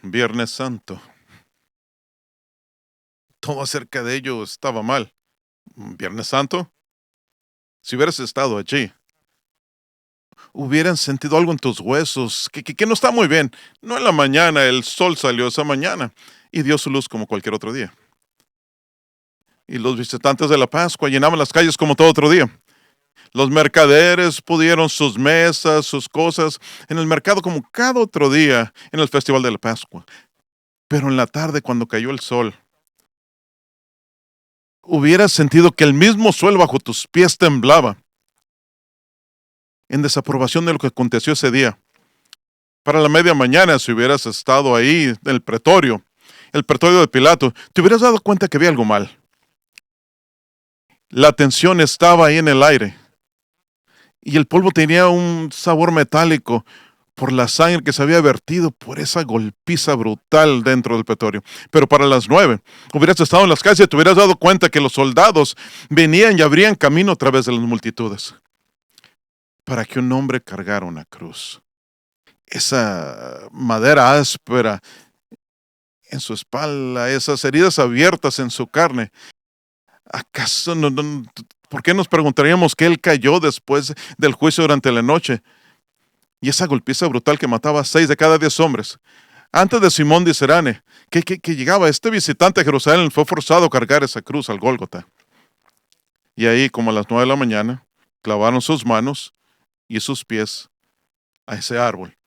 Viernes Santo. Todo acerca de ello estaba mal. Viernes Santo, si hubieras estado allí, hubieran sentido algo en tus huesos, que no está muy bien. No en la mañana, el sol salió esa mañana y dio su luz como cualquier otro día. Y los visitantes de la Pascua llenaban las calles como todo otro día. Los mercaderes pudieron sus mesas, sus cosas en el mercado como cada otro día en el festival de la Pascua. Pero en la tarde, cuando cayó el sol, hubieras sentido que el mismo suelo bajo tus pies temblaba en desaprobación de lo que aconteció ese día. Para la media mañana, si hubieras estado ahí en el pretorio de Pilato, te hubieras dado cuenta que había algo mal. La tensión estaba ahí en el aire y el polvo tenía un sabor metálico por la sangre que se había vertido por esa golpiza brutal dentro del pretorio. Pero para las 9, hubieras estado en las calles y te hubieras dado cuenta que los soldados venían y abrían camino a través de las multitudes para que un hombre cargara una cruz. Esa madera áspera en su espalda, esas heridas abiertas en su carne. ¿Acaso por qué nos preguntaríamos que él cayó después del juicio durante la noche? Y esa golpiza brutal que mataba a 6 de cada 10 hombres. Antes de Simón de Serane, que llegaba este visitante a Jerusalén, fue forzado a cargar esa cruz al Gólgota. Y ahí, como a las 9 de la mañana, clavaron sus manos y sus pies a ese árbol.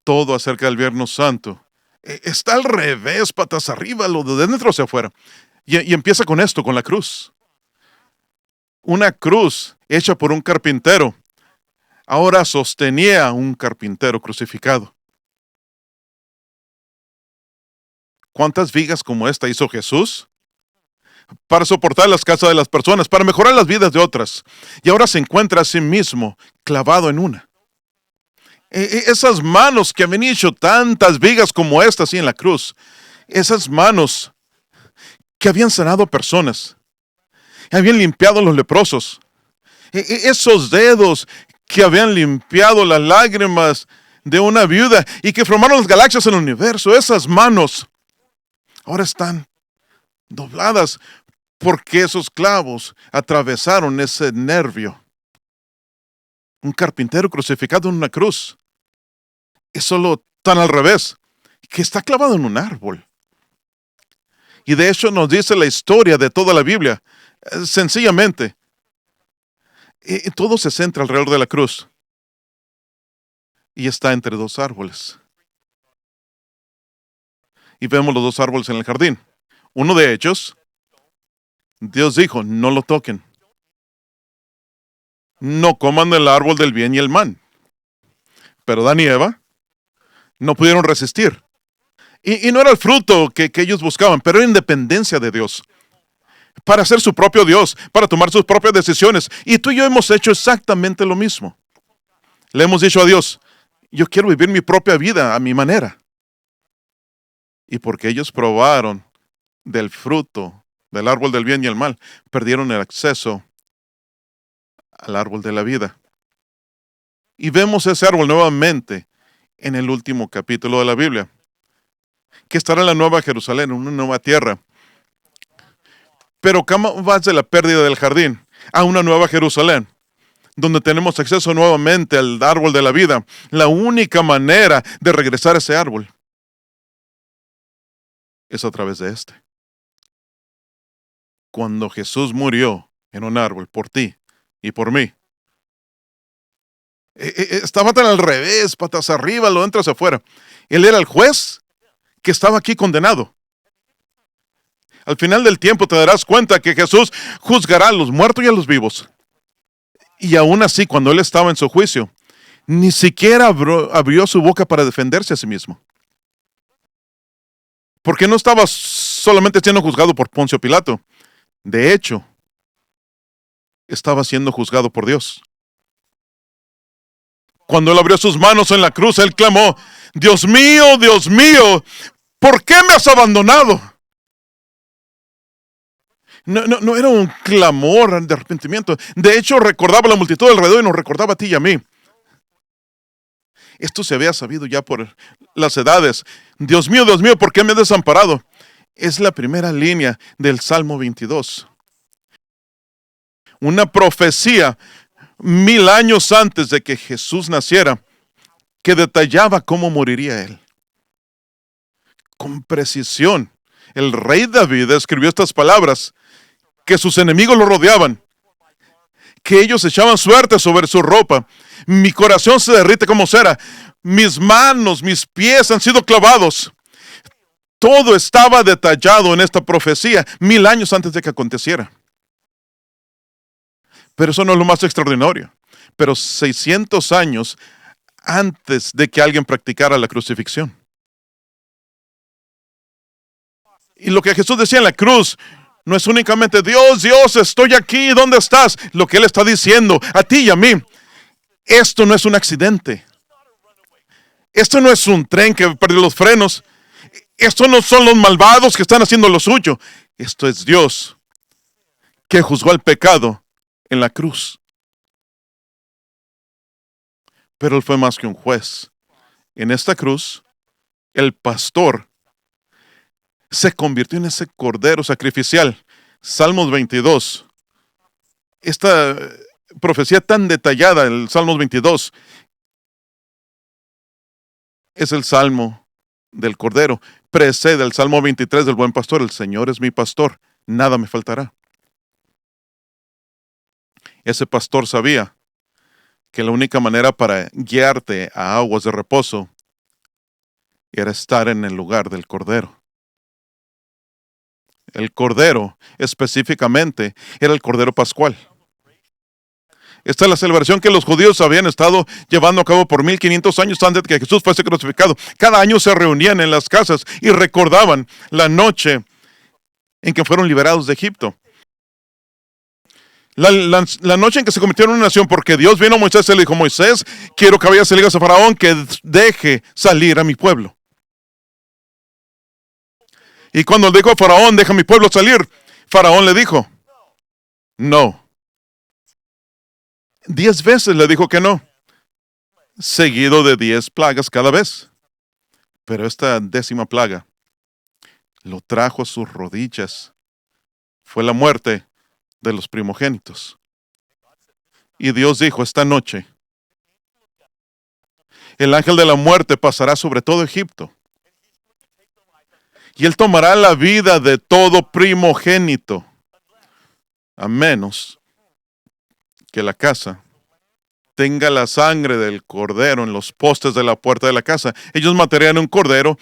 Todo acerca del Viernes Santo está al revés, patas arriba, lo de dentro hacia afuera. Y empieza con esto, con la cruz. Una cruz hecha por un carpintero. Ahora sostenía un carpintero crucificado. ¿Cuántas vigas como esta hizo Jesús? Para soportar las casas de las personas, para mejorar las vidas de otras. Y ahora se encuentra a sí mismo clavado en una. Esas manos que habían hecho tantas vigas como estas así en la cruz. Esas manos que habían sanado a personas. Habían limpiado a los leprosos. Esos dedos que habían limpiado las lágrimas de una viuda y que formaron las galaxias en el universo. Esas manos ahora están dobladas porque esos clavos atravesaron ese nervio. Un carpintero crucificado en una cruz. Es solo tan al revés, que está clavado en un árbol. Y de hecho nos dice la historia de toda la Biblia. Sencillamente, todo se centra alrededor de la cruz. Y está entre dos árboles. Y vemos los dos árboles en el jardín. Uno de ellos, Dios dijo, no lo toquen. No coman del árbol del bien y el mal. Pero Adán y Eva no pudieron resistir. Y no era el fruto que ellos buscaban, pero era independencia de Dios. Para ser su propio Dios, para tomar sus propias decisiones. Y tú y yo hemos hecho exactamente lo mismo. Le hemos dicho a Dios, yo quiero vivir mi propia vida a mi manera. Y porque ellos probaron del fruto del árbol del bien y el mal, perdieron el acceso al árbol de la vida. Y vemos ese árbol nuevamente en el último capítulo de la Biblia, que estará en la nueva Jerusalén, en una nueva tierra. Pero ¿cómo vas de la pérdida del jardín a una nueva Jerusalén, donde tenemos acceso nuevamente al árbol de la vida? La única manera de regresar a ese árbol es a través de este. Cuando Jesús murió en un árbol por ti y por mí, estaba tan al revés, patas arriba, lo entras afuera. Él era el juez que estaba aquí condenado. Al final del tiempo te darás cuenta que Jesús juzgará a los muertos y a los vivos. Y aún así, cuando él estaba en su juicio, ni siquiera abrió su boca para defenderse a sí mismo. Porque no estaba solamente siendo juzgado por Poncio Pilato. De hecho, estaba siendo juzgado por Dios. Cuando él abrió sus manos en la cruz, él clamó, Dios mío, ¿por qué me has abandonado? No era un clamor de arrepentimiento. De hecho, recordaba a la multitud alrededor y nos recordaba a ti y a mí. Esto se había sabido ya por las edades. Dios mío, ¿por qué me has desamparado? Es la primera línea del Salmo 22. Una profecía 1000 años antes de que Jesús naciera, que detallaba cómo moriría él. Con precisión, el rey David escribió estas palabras, que sus enemigos lo rodeaban, que ellos echaban suerte sobre su ropa. Mi corazón se derrite como cera, mis manos, mis pies han sido clavados. Todo estaba detallado en esta profecía 1000 años antes de que aconteciera. Pero eso no es lo más extraordinario. Pero 600 años antes de que alguien practicara la crucifixión. Y lo que Jesús decía en la cruz no es únicamente Dios, Dios, estoy aquí, ¿dónde estás? Lo que Él está diciendo a ti y a mí, esto no es un accidente. Esto no es un tren que perdió los frenos. Esto no son los malvados que están haciendo lo suyo. Esto es Dios que juzgó al pecado en la cruz. Pero Él fue más que un juez. En esta cruz, el pastor se convirtió en ese cordero sacrificial. Salmos 22. Esta profecía tan detallada, el Salmos 22, es el Salmo del Cordero. Precede el Salmo 23 del Buen Pastor. El Señor es mi pastor, nada me faltará. Ese pastor sabía que la única manera para guiarte a aguas de reposo era estar en el lugar del Cordero. El Cordero, específicamente, era el Cordero Pascual. Esta es la celebración que los judíos habían estado llevando a cabo por 1500 años antes de que Jesús fuese crucificado. Cada año se reunían en las casas y recordaban la noche en que fueron liberados de Egipto. La noche en que se convirtieron en una nación, porque Dios vino a Moisés y le dijo: Moisés, quiero que vayas y le digas a Faraón que deje salir a mi pueblo. Y cuando le dijo a Faraón, deja a mi pueblo salir, Faraón le dijo, no. 10 veces le dijo que no, seguido de 10 plagas cada vez. Pero esta 10ª plaga lo trajo a sus rodillas. Fue la muerte de los primogénitos. Y Dios dijo: esta noche el ángel de la muerte pasará sobre todo Egipto. Y él tomará la vida de todo primogénito, a menos que la casa tenga la sangre del cordero en los postes de la puerta de la casa. Ellos matarían un cordero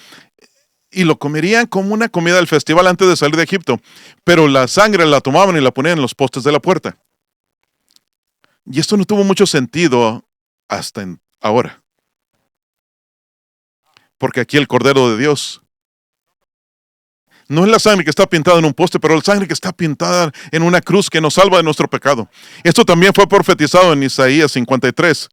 y lo comerían como una comida del festival antes de salir de Egipto. Pero la sangre la tomaban y la ponían en los postes de la puerta. Y esto no tuvo mucho sentido hasta ahora. Porque aquí el Cordero de Dios no es la sangre que está pintada en un poste, pero la sangre que está pintada en una cruz que nos salva de nuestro pecado. Esto también fue profetizado en Isaías 53.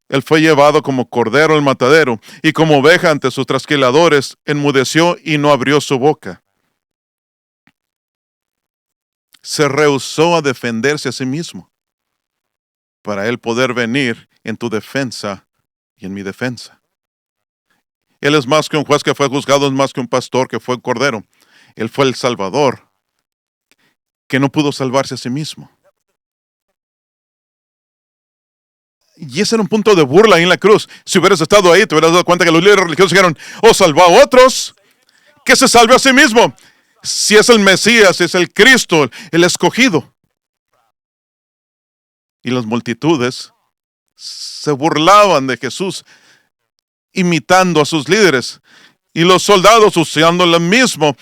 Él fue llevado como cordero al matadero, y como oveja ante sus trasquiladores, enmudeció y no abrió su boca. Se rehusó a defenderse a sí mismo, para él poder venir en tu defensa y en mi defensa. Él es más que un juez que fue juzgado, es más que un pastor que fue un cordero. Él fue el Salvador, que no pudo salvarse a sí mismo. Y ese era un punto de burla ahí en la cruz. Si hubieras estado ahí, te hubieras dado cuenta que los líderes religiosos dijeron: o salvó a otros, que se salve a sí mismo. Si es el Mesías, si es el Cristo, el escogido. Y las multitudes se burlaban de Jesús, imitando a sus líderes. Y los soldados, usando lo mismo,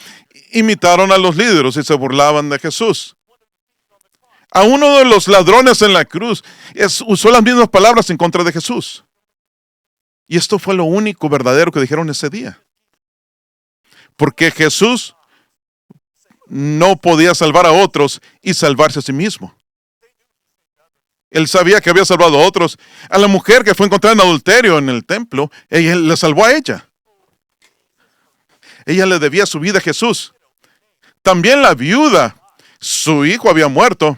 imitaron a los líderes y se burlaban de Jesús. A uno de los ladrones en la cruz usó las mismas palabras en contra de Jesús. Y esto fue lo único verdadero que dijeron ese día. Porque Jesús no podía salvar a otros y salvarse a sí mismo. Él sabía que había salvado a otros. A la mujer que fue encontrada en adulterio en el templo, ella le salvó a ella. Ella le debía su vida a Jesús. También la viuda, su hijo había muerto.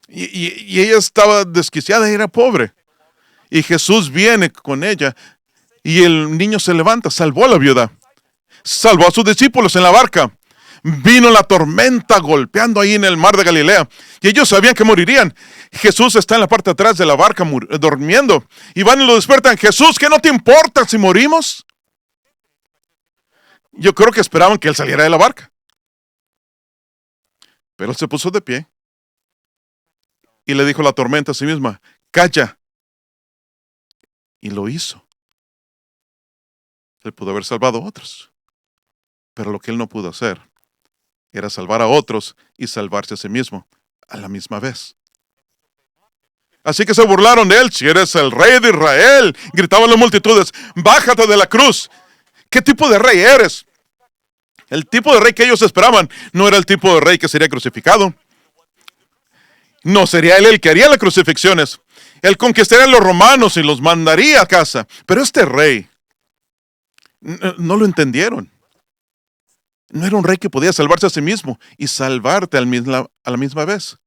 Y ella estaba desquiciada y era pobre. Y Jesús viene con ella y el niño se levanta, salvó a la viuda, salvó a sus discípulos en la barca. Vino la tormenta golpeando ahí en el mar de Galilea y ellos sabían que morirían. Jesús está en la parte de atrás de la barca durmiendo y van y lo despiertan. Jesús, ¿qué no te importa si morimos? Yo creo que esperaban que él saliera de la barca. Pero él se puso de pie y le dijo a la tormenta a sí misma, calla. Y lo hizo. Él pudo haber salvado a otros. Pero lo que él no pudo hacer era salvar a otros y salvarse a sí mismo a la misma vez. Así que se burlaron de él. Si eres el rey de Israel, gritaban las multitudes, bájate de la cruz. ¿Qué tipo de rey eres? El tipo de rey que ellos esperaban no era el tipo de rey que sería crucificado. No sería él el que haría las crucifixiones. Él conquistaría a los romanos y los mandaría a casa. Pero este rey no lo entendieron. No era un rey que podía salvarse a sí mismo y salvarte a la misma vez.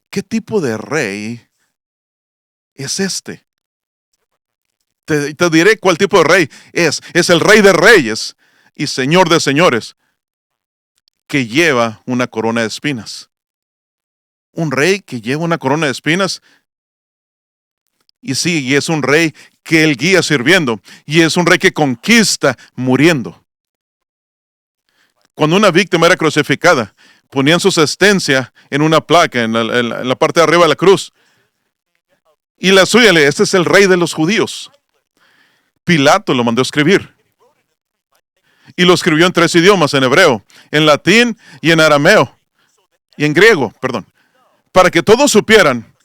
¿Qué tipo de rey es este? Te diré cuál tipo de rey es. Es el rey de reyes y señor de señores que lleva una corona de espinas. Un rey que lleva una corona de espinas. Y sí, y es un rey que él guía sirviendo. Y es un rey que conquista muriendo. Cuando una víctima era crucificada, ponían su sentencia en una placa en la parte de arriba de la cruz. Y la suya, este es el rey de los judíos. Pilato lo mandó a escribir. Y lo escribió en 3 idiomas, en hebreo, en latín y en arameo. Y en griego, perdón. Para que todos supieran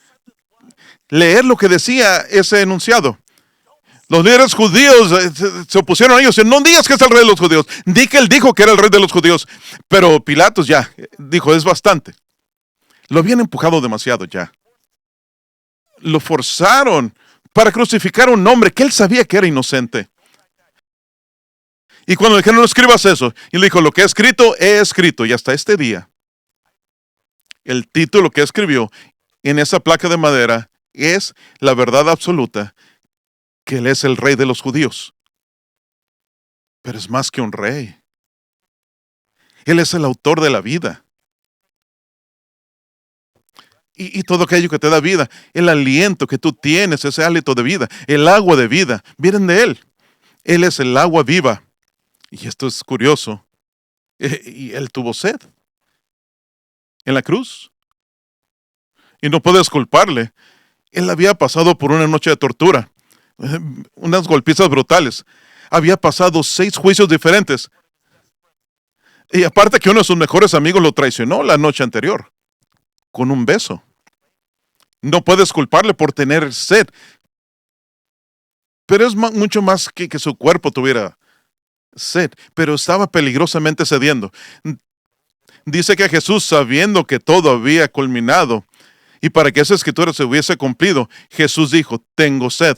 leer lo que decía ese enunciado. Los líderes judíos se opusieron a ellos. No digas que es el rey de los judíos. Di que él dijo que era el rey de los judíos. Pero Pilatos ya dijo, es bastante. Lo habían empujado demasiado ya. Lo forzaron para crucificar a un hombre que él sabía que era inocente. Y cuando le dijeron, no escribas eso, y le dijo, lo que he escrito. Y hasta este día, el título que escribió en esa placa de madera es la verdad absoluta, que él es el rey de los judíos. Pero es más que un rey. Él es el autor de la vida. Y todo aquello que te da vida, el aliento que tú tienes, ese hálito de vida, el agua de vida, vienen de él. Él es el agua viva. Y esto es curioso. Y él tuvo sed en la cruz. Y no puedes culparle. Él había pasado por una noche de tortura, unas golpizas brutales. Había pasado 6 juicios diferentes. Y aparte que uno de sus mejores amigos lo traicionó la noche anterior, con un beso. No puedes culparle por tener sed. Pero es mucho más que su cuerpo tuviera sed. Pero estaba peligrosamente sediento. Dice que Jesús, sabiendo que todo había culminado, y para que esa escritura se hubiese cumplido, Jesús dijo, tengo sed.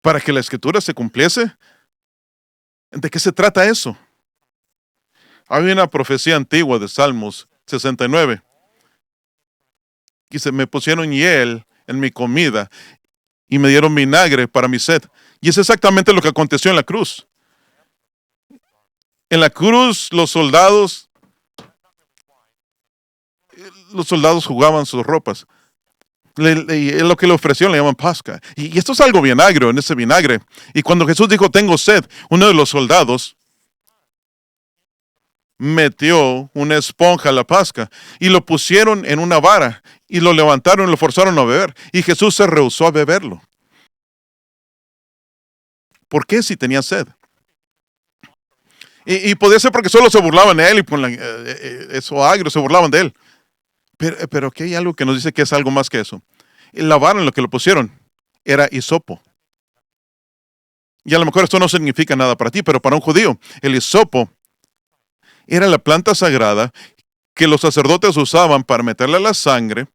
Para que la escritura se cumpliese, ¿de qué se trata eso? Hay una profecía antigua de Salmos 69. Dice, me pusieron hiel en mi comida y me dieron vinagre para mi sed. Y es exactamente lo que aconteció en la cruz. En la cruz los soldados jugaban sus ropas. Lo que le ofreció le llaman pasca. Y esto es algo bien agrio en ese vinagre. Y cuando Jesús dijo, tengo sed, uno de los soldados metió una esponja a la pasca y lo pusieron en una vara y lo levantaron y lo forzaron a beber. Y Jesús se rehusó a beberlo. ¿Por qué si tenía sed? Y podía ser porque solo se burlaban de él y por eso agrio se burlaban de él. Pero aquí hay algo que nos dice que es algo más que eso. La vara en lo que lo pusieron era hisopo. Y a lo mejor esto no significa nada para ti, pero para un judío, el hisopo era la planta sagrada que los sacerdotes usaban para meterle la sangre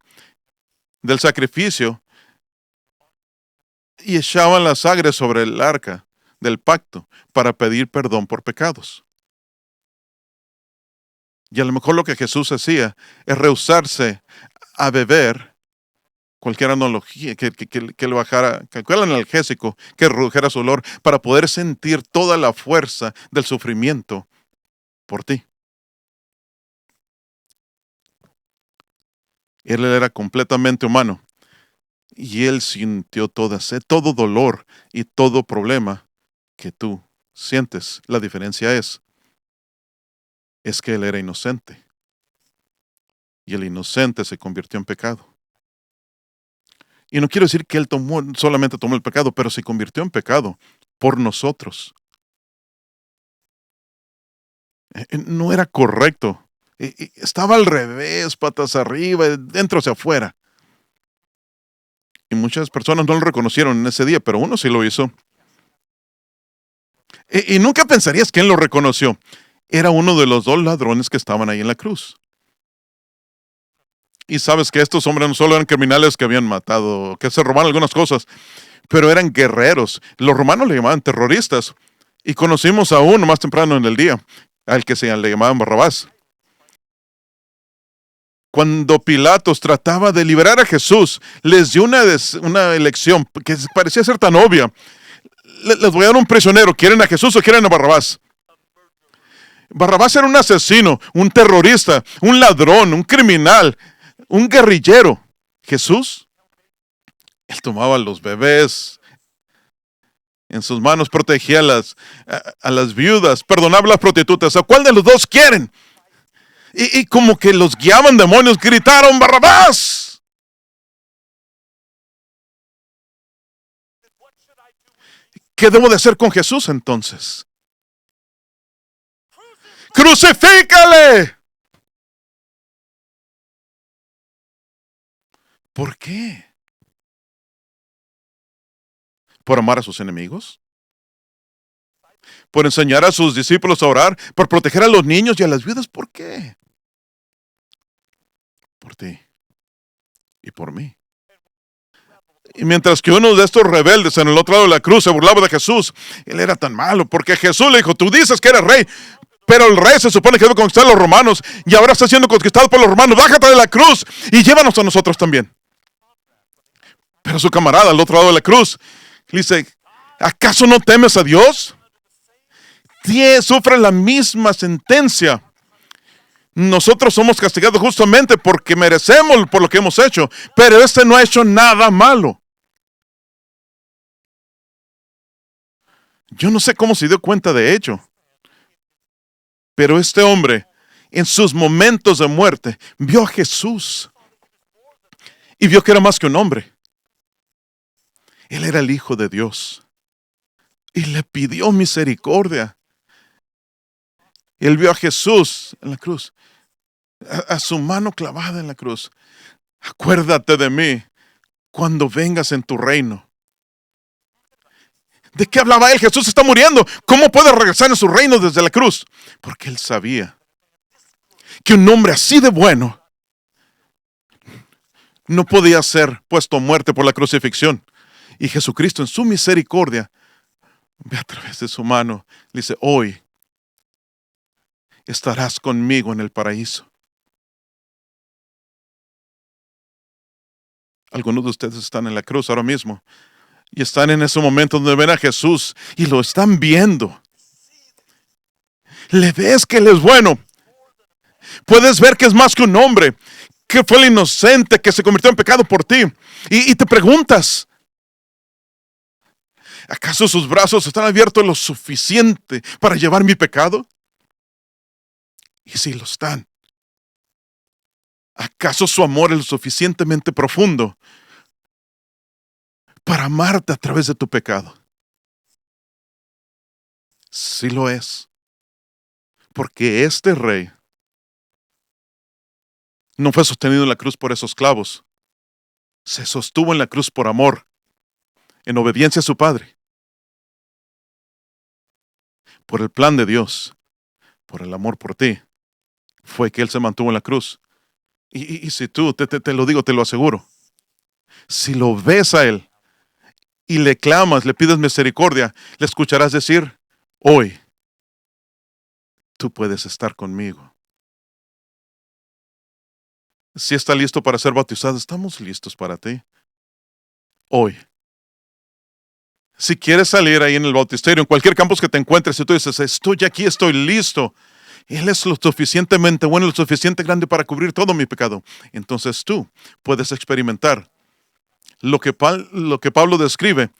del sacrificio y echaban la sangre sobre el arca del pacto para pedir perdón por pecados. Y a lo mejor lo que Jesús hacía es rehusarse a beber cualquier analogía, que le bajara, cualquier analgésico que redujera su olor para poder sentir toda la fuerza del sufrimiento por ti. Él era completamente humano y él sintió todo dolor y todo problema que tú sientes. La diferencia es que él era inocente y el inocente se convirtió en pecado. Y no quiero decir que él solamente tomó el pecado, pero se convirtió en pecado por nosotros. No era correcto. Estaba al revés, patas arriba, dentro hacia afuera. Y muchas personas no lo reconocieron en ese día, pero uno sí lo hizo. Y nunca pensarías que él lo reconoció. Era uno de los dos ladrones que estaban ahí en la cruz. Y sabes que estos hombres no solo eran criminales que habían matado, que se robaban algunas cosas, pero eran guerreros. Los romanos le llamaban terroristas. Y conocimos a uno más temprano en el día, al que le llamaban Barrabás. Cuando Pilatos trataba de liberar a Jesús, les dio una elección que parecía ser tan obvia. Les voy a dar un prisionero. ¿Quieren a Jesús o quieren a Barrabás? Barrabás era un asesino, un terrorista, un ladrón, un criminal, un guerrillero. Jesús, él tomaba a los bebés en sus manos, protegía a las viudas, perdonaba a las prostitutas. ¿A cuál de los dos quieren? Y como que los guiaban demonios, gritaron: ¡Barrabás! ¿Qué debo de hacer con Jesús entonces? ¡Crucifícale! ¿Por qué? ¿Por amar a sus enemigos? ¿Por enseñar a sus discípulos a orar? ¿Por proteger a los niños y a las viudas? ¿Por qué? Por ti y por mí. Y mientras que uno de estos rebeldes en el otro lado de la cruz se burlaba de Jesús, él era tan malo porque Jesús le dijo: tú dices que eres rey, pero el rey se supone que debe conquistar a los romanos y ahora está siendo conquistado por los romanos. Bájate de la cruz y llévanos a nosotros también. Pero su camarada al otro lado de la cruz le dice: ¿acaso no temes a Dios? Sufre la misma sentencia. Nosotros somos castigados justamente porque merecemos por lo que hemos hecho, pero este no ha hecho nada malo. Yo no sé cómo se dio cuenta de ello, pero este hombre, en sus momentos de muerte, vio a Jesús y vio que era más que un hombre. Él era el Hijo de Dios y le pidió misericordia. Él vio a Jesús en la cruz, a su mano clavada en la cruz. Acuérdate de mí cuando vengas en tu reino. ¿De qué hablaba él? Jesús está muriendo. ¿Cómo puede regresar en su reino desde la cruz? Porque él sabía que un hombre así de bueno no podía ser puesto a muerte por la crucifixión. Y Jesucristo, en su misericordia, ve a través de su mano, le dice: hoy estarás conmigo en el paraíso. Algunos de ustedes están en la cruz ahora mismo y están en ese momento donde ven a Jesús y lo están viendo. Le ves que él es bueno. Puedes ver que es más que un hombre, que fue el inocente que se convirtió en pecado por ti. Y te preguntas: ¿acaso sus brazos están abiertos lo suficiente para llevar mi pecado? Y si lo están, ¿acaso su amor es lo suficientemente profundo para amarte a través de tu pecado? Sí lo es. Porque este rey no fue sostenido en la cruz por esos clavos. Se sostuvo en la cruz por amor, en obediencia a su Padre. Por el plan de Dios, por el amor por ti, fue que Él se mantuvo en la cruz. Y si tú, te lo digo, te lo aseguro, si lo ves a Él y le clamas, le pides misericordia, le escucharás decir: hoy tú puedes estar conmigo. Si está listo para ser bautizado, estamos listos para ti. Hoy. Si quieres salir ahí en el bautisterio, en cualquier campus que te encuentres, y tú dices, estoy aquí, estoy listo. Él es lo suficientemente bueno, lo suficiente grande para cubrir todo mi pecado. Entonces tú puedes experimentar lo que Pablo describe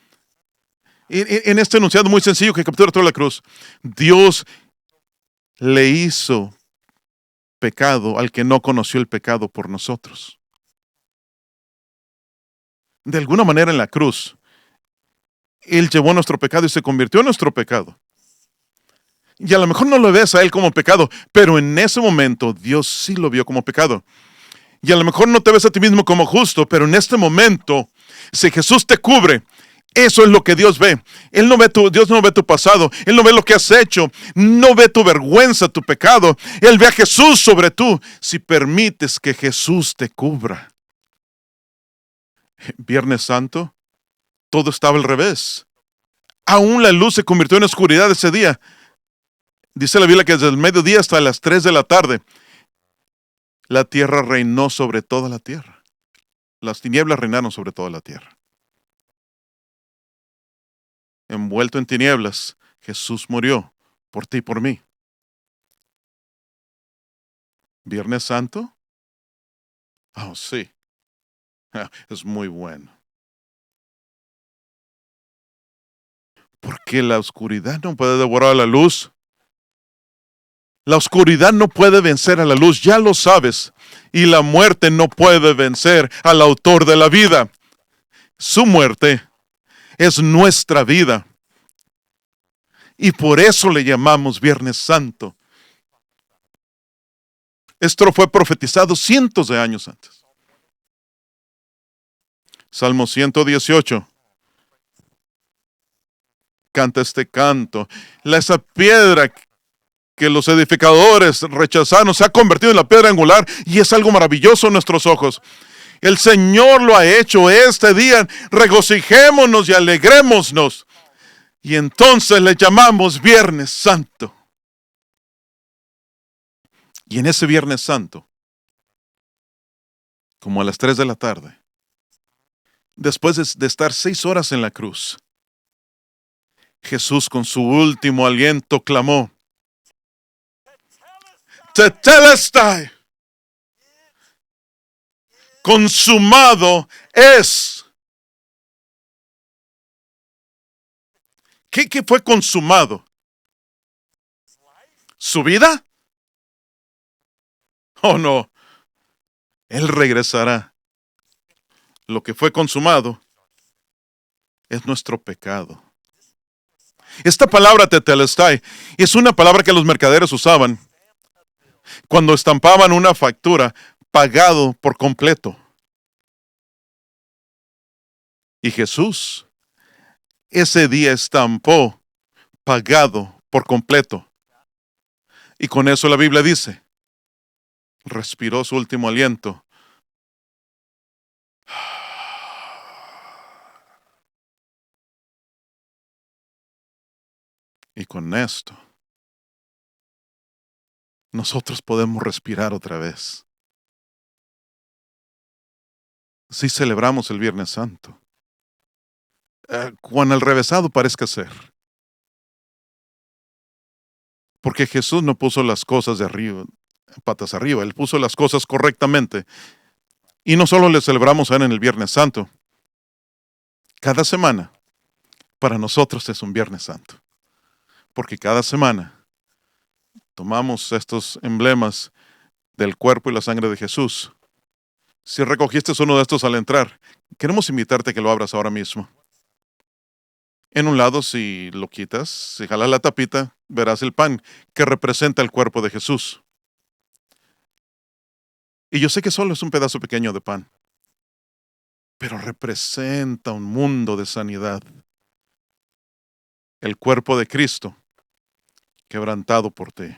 en este enunciado muy sencillo que captura toda la cruz. Dios le hizo pecado al que no conoció el pecado por nosotros. De alguna manera en la cruz, Él llevó nuestro pecado y se convirtió en nuestro pecado. Y a lo mejor no lo ves a Él como pecado, pero en ese momento Dios sí lo vio como pecado. Y a lo mejor no te ves a ti mismo como justo, pero en este momento, si Jesús te cubre, eso es lo que Dios ve. Dios no ve tu pasado, Él no ve lo que has hecho, no ve tu vergüenza, tu pecado. Él ve a Jesús sobre tú si permites que Jesús te cubra. Viernes Santo, todo estaba al revés. Aún la luz se convirtió en oscuridad ese día. Dice la Biblia que desde el mediodía hasta las 3 de la tarde, la tierra reinó sobre toda la tierra. Las tinieblas reinaron sobre toda la tierra. Envuelto en tinieblas, Jesús murió por ti y por mí. Viernes Santo, oh sí, es muy bueno. Porque la oscuridad no puede devorar a la luz. La oscuridad no puede vencer a la luz, ya lo sabes. Y la muerte no puede vencer al autor de la vida. Su muerte es nuestra vida. Y por eso le llamamos Viernes Santo. Esto fue profetizado cientos de años antes. Salmo 118. Canta este canto. Esa piedra que los edificadores rechazaron se ha convertido en la piedra angular y es algo maravilloso en nuestros ojos. El Señor lo ha hecho este día. Regocijémonos y alegrémonos. Y entonces le llamamos Viernes Santo. Y en ese Viernes Santo, como a las 3 de la tarde, después de estar 6 horas en la cruz, Jesús con su último aliento clamó, Tetelestai, consumado es. ¿Qué fue consumado? ¿Su vida? Oh no, Él regresará. Lo que fue consumado es nuestro pecado. Esta palabra tetelestai es una palabra que los mercaderes usaban cuando estampaban una factura pagado por completo. Y Jesús ese día estampó pagado por completo. Y con eso la Biblia dice, respiró su último aliento. Y con esto, nosotros podemos respirar otra vez. Si celebramos el Viernes Santo, cuán alrevesado parezca ser. Porque Jesús no puso las cosas de arriba, patas arriba, Él puso las cosas correctamente. Y no solo le celebramos a Él en el Viernes Santo. Cada semana, para nosotros es un Viernes Santo. Porque cada semana tomamos estos emblemas del cuerpo y la sangre de Jesús. Si recogiste uno de estos al entrar, queremos invitarte a que lo abras ahora mismo. En un lado, si lo quitas, si jalas la tapita, verás el pan que representa el cuerpo de Jesús. Y yo sé que solo es un pedazo pequeño de pan, pero representa un mundo de sanidad. El cuerpo de Cristo, quebrantado por ti.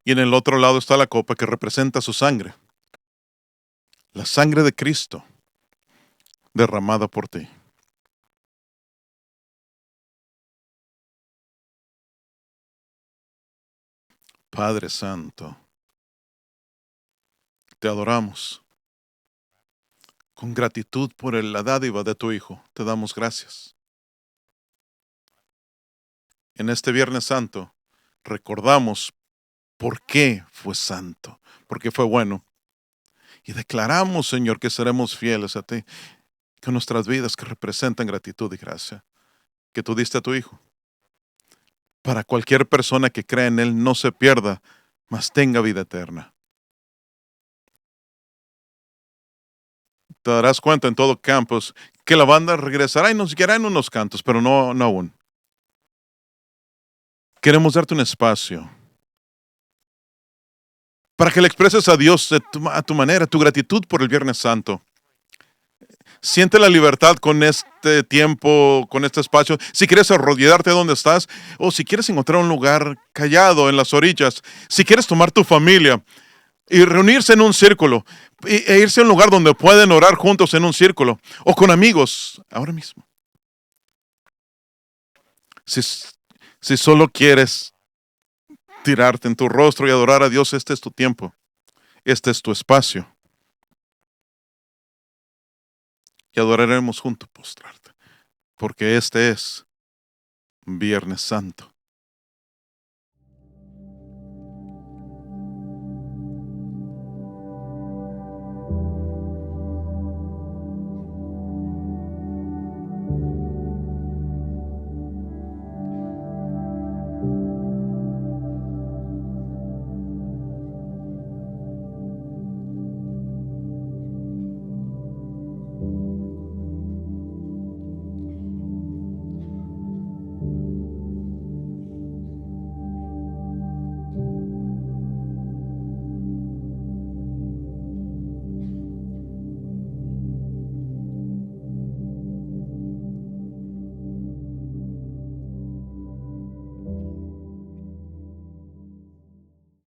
Y en el otro lado está la copa que representa su sangre. La sangre de Cristo, derramada por ti. Padre Santo, te adoramos con gratitud por la dádiva de tu Hijo. Te damos gracias. En este Viernes Santo recordamos por qué fue santo, porque fue bueno. Y declaramos, Señor, que seremos fieles a ti, que nuestras vidas que representan gratitud y gracia, que tú diste a tu Hijo, para cualquier persona que crea en Él no se pierda, mas tenga vida eterna. Te darás cuenta en todo campus que la banda regresará y nos guiará en unos cantos, pero no aún. Queremos darte un espacio para que le expreses a Dios a tu manera, tu gratitud por el Viernes Santo. Siente la libertad con este tiempo, con este espacio. Si quieres arrodillarte donde estás, o si quieres encontrar un lugar callado en las orillas, si quieres tomar tu familia y reunirse en un círculo e irse a un lugar donde pueden orar juntos en un círculo o con amigos, ahora mismo. Si, si solo quieres tirarte en tu rostro y adorar a Dios, este es tu tiempo, este es tu espacio y adoraremos juntos postrarte, porque este es Viernes Santo.